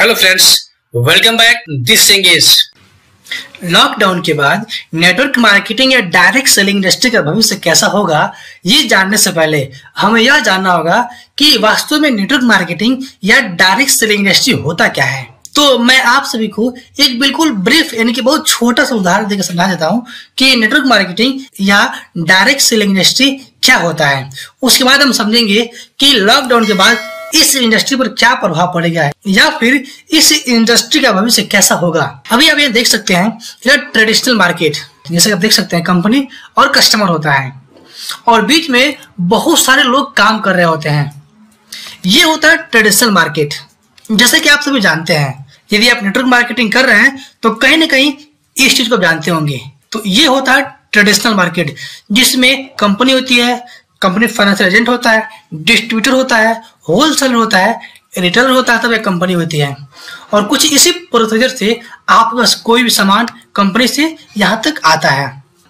Hello friends, welcome back. This thing is lockdown के बाद network marketing या direct selling industry का भविष्य कैसा होगा, ये जानने से पहले हमें यह जानना होगा कि वास्तव में नेटवर्क मार्केटिंग या डायरेक्ट सेलिंग इंडस्ट्री होता क्या है। तो मैं आप सभी को एक बिल्कुल ब्रीफ यानी कि बहुत छोटा सा उदाहरण देकर समझा देता हूँ कि नेटवर्क मार्केटिंग या डायरेक्ट सेलिंग इंडस्ट्री क्या होता है। उसके बाद हम समझेंगे कि लॉकडाउन के बाद इस इंडस्ट्री पर क्या प्रभाव पड़ेगा या फिर इस इंडस्ट्री का भविष्य कैसा होगा। अभी आप ये देख सकते हैं ट्रेडिशनल मार्केट, जैसे आप देख सकते हैं कंपनी और कस्टमर होता है और बीच में बहुत सारे लोग काम कर रहे होते हैं। ये होता है ट्रेडिशनल मार्केट। जैसे कि आप सभी जानते हैं, यदि आप नेटवर्क मार्केटिंग कर रहे हैं तो कहीं ना कहीं इस चीज को जानते होंगे। तो ये होता है ट्रेडिशनल मार्केट, जिसमें कंपनी होती है, कंपनी फाइनेंशियल एजेंट होता है, डिस्ट्रीब्यूटर होता है, होलसेलर होता है, रिटेलर होता है, तब एक कंपनी होती है। और कुछ इसी प्रोसीजर से आपके पास कोई भी सामान कंपनी से यहाँ तक आता है।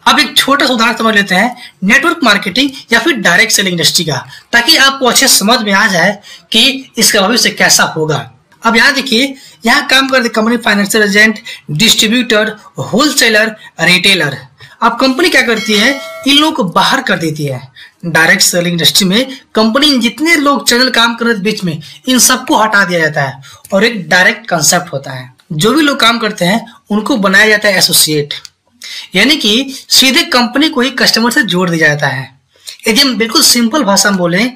अब एक छोटा सा उदाहरण समझ लेते हैं नेटवर्क मार्केटिंग या फिर डायरेक्ट सेलिंग इंडस्ट्री का, ताकि आपको अच्छे समझ में आ जाए कि इसका भविष्य कैसा होगा। अब यहाँ देखिए, यहाँ काम करते company financial agent, distributor, wholesaler, retailer. अब कंपनी क्या करती है, इन लोगों को बाहर कर देती है। डायरेक्ट सेलिंग इंडस्ट्री में कंपनी जितने लोग चैनल काम कर रहे हैं बीच में, इन सबको हटा दिया जाता है और एक डायरेक्ट कंसेप्ट होता है। जो भी लोग काम करते हैं उनको बनाया जाता है एसोसिएट, यानी कि सीधे कंपनी को ही कस्टमर से जोड़ दिया जाता है। यदि हम बिल्कुल सिंपल भाषा में बोले,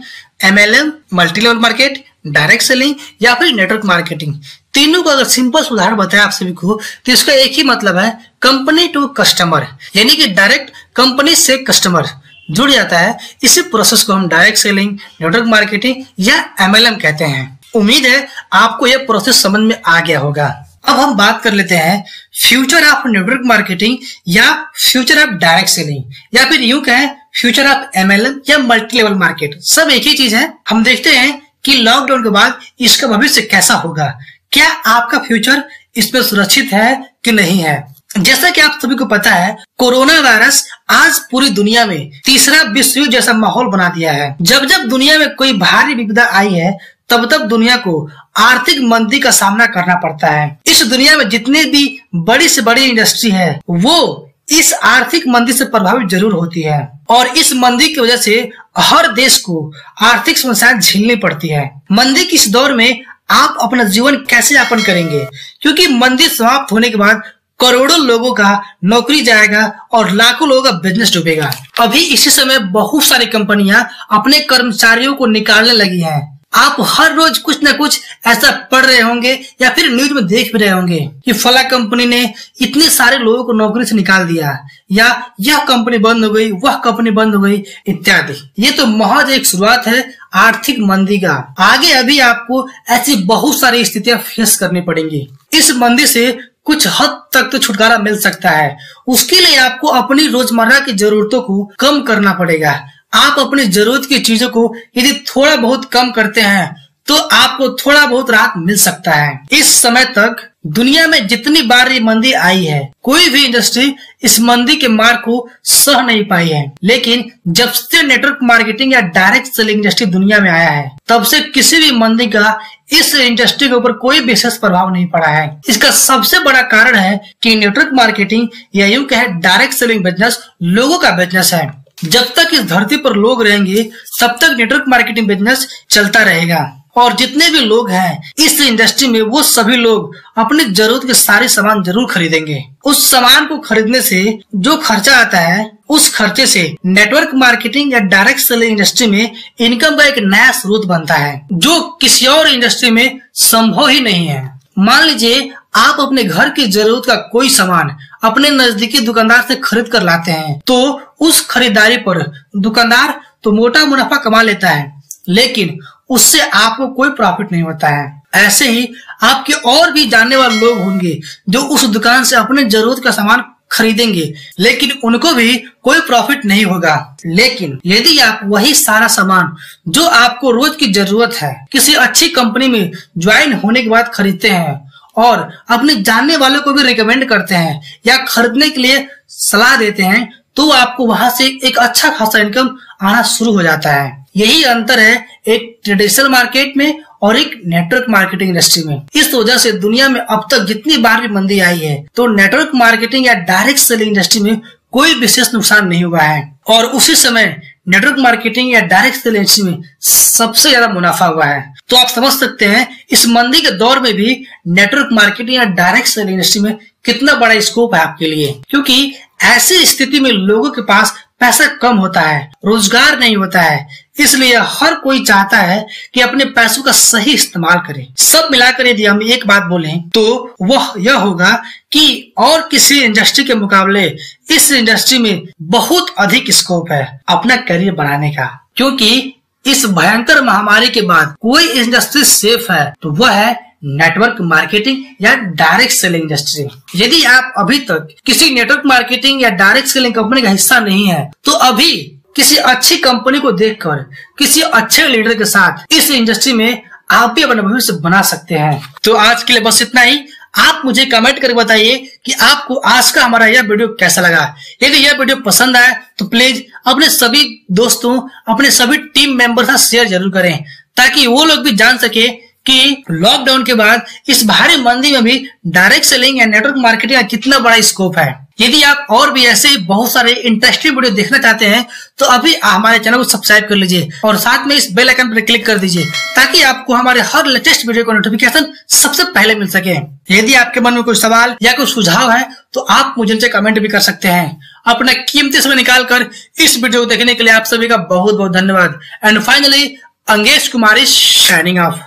MLM, multi level market, direct selling या फिर नेटवर्क मार्केटिंग, तीनों का अगर सिंपल उदाहरण बताया आप सभी को तो इसका एक ही मतलब है, कंपनी टू कस्टमर, यानी कि डायरेक्ट कंपनी से कस्टमर जुड़ जाता है। इसी प्रोसेस को हम डायरेक्ट सेलिंग, नेटवर्क मार्केटिंग या MLM कहते हैं। उम्मीद है आपको यह प्रोसेस समझ में आ गया होगा। अब हम बात कर लेते हैं फ्यूचर ऑफ नेटवर्क मार्केटिंग या फ्यूचर ऑफ डायरेक्ट सेलिंग, या फिर यूं कहें फ्यूचर ऑफ MLM या मल्टी लेवल मार्केट। सब एक ही चीज है। हम देखते हैं कि लॉकडाउन के बाद इसका भविष्य कैसा होगा। क्या आपका फ्यूचर इसमें सुरक्षित है कि नहीं है। जैसा कि आप सभी को पता है, कोरोना वायरस आज पूरी दुनिया में तीसरा विश्व युद्ध जैसा माहौल बना दिया है। जब जब दुनिया में कोई भारी विपदा आई है, तब तब दुनिया को आर्थिक मंदी का सामना करना पड़ता है। इस दुनिया में जितने भी बड़ी से बड़ी इंडस्ट्री है, वो इस आर्थिक मंदी से प्रभावित जरूर होती है और इस मंदी की वजह से हर देश को आर्थिक समस्याएं झेलनी पड़ती है। मंदी के इस दौर में आप अपना जीवन कैसे यापन करेंगे, क्योंकि मंदी समाप्त होने के बाद करोड़ों लोगों का नौकरी जाएगा और लाखों लोगों का बिजनेस डूबेगा। अभी इसी समय बहुत सारी कंपनियां अपने कर्मचारियों को निकालने लगी हैं। आप हर रोज कुछ न कुछ ऐसा पढ़ रहे होंगे या फिर न्यूज में देख भी रहे होंगे कि फला कंपनी ने इतने सारे लोगों को नौकरी से निकाल दिया, या यह कंपनी बंद हो गई, वह कंपनी बंद हो गई इत्यादि। ये तो महज एक शुरुआत है आर्थिक मंदी का। आगे अभी आपको ऐसी बहुत सारी स्थितियां फेस करनी पड़ेंगी। इस मंदी से कुछ हद तक तो छुटकारा मिल सकता है। उसके लिए आपको अपनी रोजमर्रा की जरूरतों को कम करना पड़ेगा। आप अपनी जरूरत की चीजों को यदि थोड़ा बहुत कम करते हैं तो आपको थोड़ा बहुत राहत मिल सकता है। इस समय तक दुनिया में जितनी बार ये मंदी आई है, कोई भी इंडस्ट्री इस मंदी के मार को सह नहीं पाई है। लेकिन जब से नेटवर्क मार्केटिंग या डायरेक्ट सेलिंग इंडस्ट्री दुनिया में आया है, तब से किसी भी मंदी का इस इंडस्ट्री के ऊपर कोई विशेष प्रभाव नहीं पड़ा है। इसका सबसे बड़ा कारण है कि नेटवर्क मार्केटिंग या यूं कहे डायरेक्ट सेलिंग बिजनेस लोगों का बिजनेस है। जब तक इस धरती पर लोग रहेंगे, तब तक नेटवर्क मार्केटिंग बिजनेस चलता रहेगा और जितने भी लोग हैं इस इंडस्ट्री में, वो सभी लोग अपनी जरूरत के सारे सामान जरूर खरीदेंगे। उस सामान को खरीदने से जो खर्चा आता है, उस खर्चे से नेटवर्क मार्केटिंग या डायरेक्ट सेलिंग इंडस्ट्री में इनकम का एक नया स्रोत बनता है, जो किसी और इंडस्ट्री में संभव ही नहीं है। मान लीजिए आप अपने घर की जरूरत का कोई सामान अपने नजदीकी दुकानदार से खरीद कर लाते हैं, तो उस खरीदारी पर दुकानदार तो मोटा मुनाफा कमा लेता है, लेकिन उससे आपको कोई प्रॉफिट नहीं होता है। ऐसे ही आपके और भी जानने वाले लोग होंगे जो उस दुकान से अपने जरूरत का सामान खरीदेंगे, लेकिन उनको भी कोई प्रॉफिट नहीं होगा। लेकिन यदि आप वही सारा सामान जो आपको रोज की जरूरत है किसी अच्छी कंपनी में ज्वाइन होने के बाद खरीदते हैं और अपने जानने वालों को भी रिकमेंड करते हैं या खरीदने के लिए सलाह देते हैं, तो आपको वहां से एक अच्छा खासा इनकम आना शुरू हो जाता है। यही अंतर है एक ट्रेडिशनल मार्केट में और एक नेटवर्क मार्केटिंग इंडस्ट्री में। इस वजह से दुनिया में अब तक जितनी बार भी मंदी आई है तो नेटवर्क मार्केटिंग या डायरेक्ट सेलिंग इंडस्ट्री में कोई विशेष नुकसान नहीं हुआ है, और उसी समय नेटवर्क मार्केटिंग या डायरेक्ट सेलिंग इंडस्ट्री में सबसे ज्यादा मुनाफा हुआ है। तो आप समझ सकते हैं इस मंदी के दौर में भी नेटवर्क मार्केटिंग या डायरेक्ट सेलिंग इंडस्ट्री में कितना बड़ा स्कोप है आपके लिए, क्योंकि ऐसी स्थिति में लोगों के पास पैसा कम होता है, रोजगार नहीं होता है, इसलिए हर कोई चाहता है कि अपने पैसों का सही इस्तेमाल करे। सब मिलाकर यदि हम एक बात बोलें तो वह यह होगा कि और किसी इंडस्ट्री के मुकाबले इस इंडस्ट्री में बहुत अधिक स्कोप है अपना करियर बनाने का, क्योंकि इस भयंकर महामारी के बाद कोई इंडस्ट्री सेफ है तो वह है नेटवर्क मार्केटिंग या डायरेक्ट सेलिंग इंडस्ट्री। यदि आप अभी तक किसी नेटवर्क मार्केटिंग या डायरेक्ट सेलिंग कंपनी का हिस्सा नहीं है तो अभी किसी अच्छी कंपनी को देखकर किसी अच्छे लीडर के साथ इस इंडस्ट्री में आप भी अपना भविष्य बना सकते हैं। तो आज के लिए बस इतना ही। आप मुझे कमेंट करके बताइए कि आपको आज का हमारा यह वीडियो कैसा लगा। यदि यह वीडियो पसंद आए तो प्लीज अपने सभी दोस्तों, अपने सभी टीम मेंबर के साथ शेयर जरूर करें, ताकि वो लोग भी जान सके कि लॉकडाउन के बाद इस भारी मंदी में भी डायरेक्ट सेलिंग या नेटवर्क मार्केटिंग का कितना बड़ा स्कोप है। यदि आप और भी ऐसे बहुत सारे इंटरेस्टिंग वीडियो देखना चाहते हैं तो अभी हमारे चैनल को सब्सक्राइब कर लीजिए और साथ में इस बेल आइकन पर क्लिक कर दीजिए, ताकि आपको हमारे हर लेटेस्ट वीडियो का नोटिफिकेशन सबसे पहले मिल सके। यदि आपके मन में कोई सवाल या कोई सुझाव है तो आप मुझे कमेंट भी कर सकते हैं। अपना कीमती समय निकालकर इस वीडियो को देखने के लिए आप सभी का बहुत बहुत धन्यवाद। And finally Angesh Kumar is shining of.